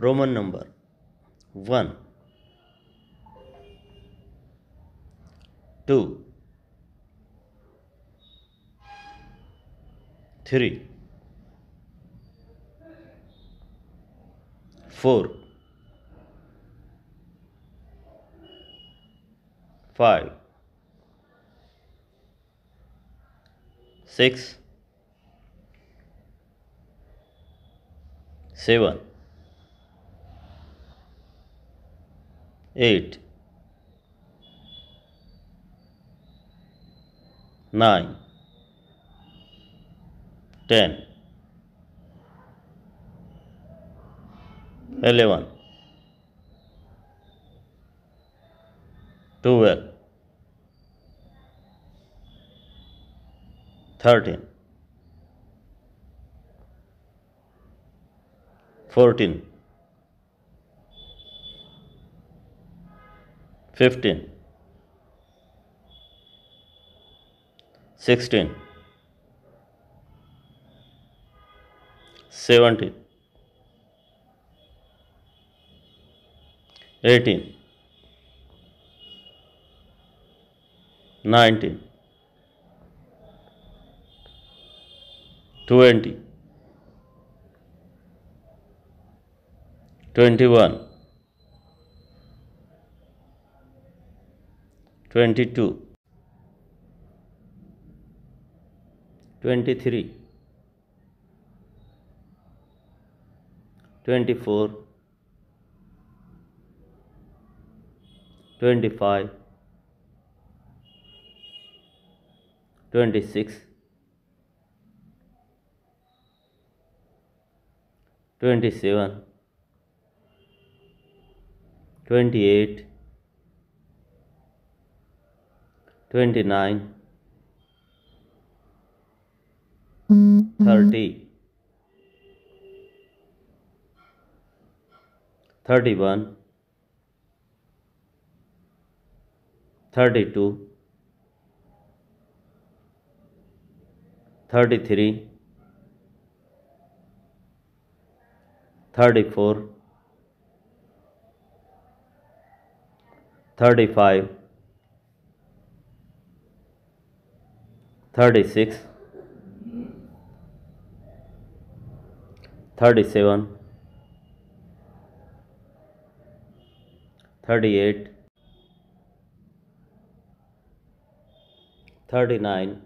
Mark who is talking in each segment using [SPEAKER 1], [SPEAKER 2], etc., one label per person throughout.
[SPEAKER 1] Roman number 1, 2, 3, 4, 5, 6, 7, 8, 9, 10, 11, 12, 13, 14, 15, 16, 17, 18, 19, 20, 21, 22, 23, 24, 25, 26, 27, 28, 29, 30, 31, 32, 33, 34, 35, 36, 37, 38, 39,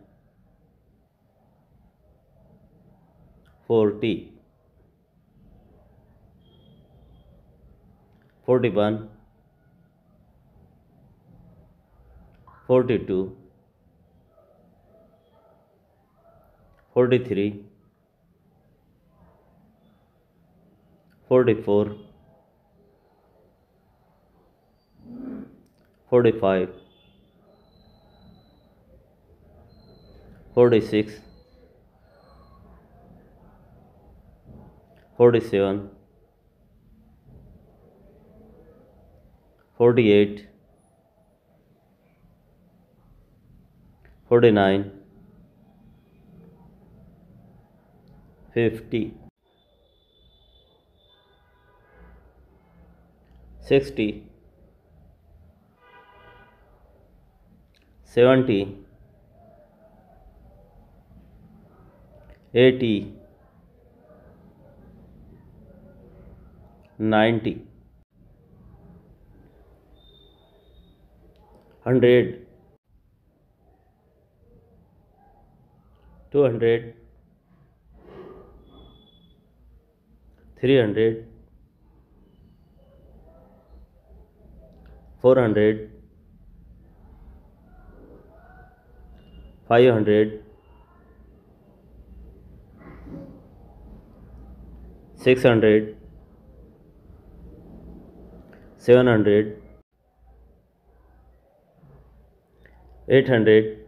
[SPEAKER 1] 40, 41, 42, 43, 44, 45, 46, 47, 48, 49, 50, 60, 70, 80, 90, 100, 200, 300, 400, 500, 600, 700, 800,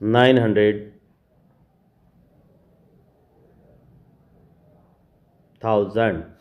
[SPEAKER 1] 900, 1000.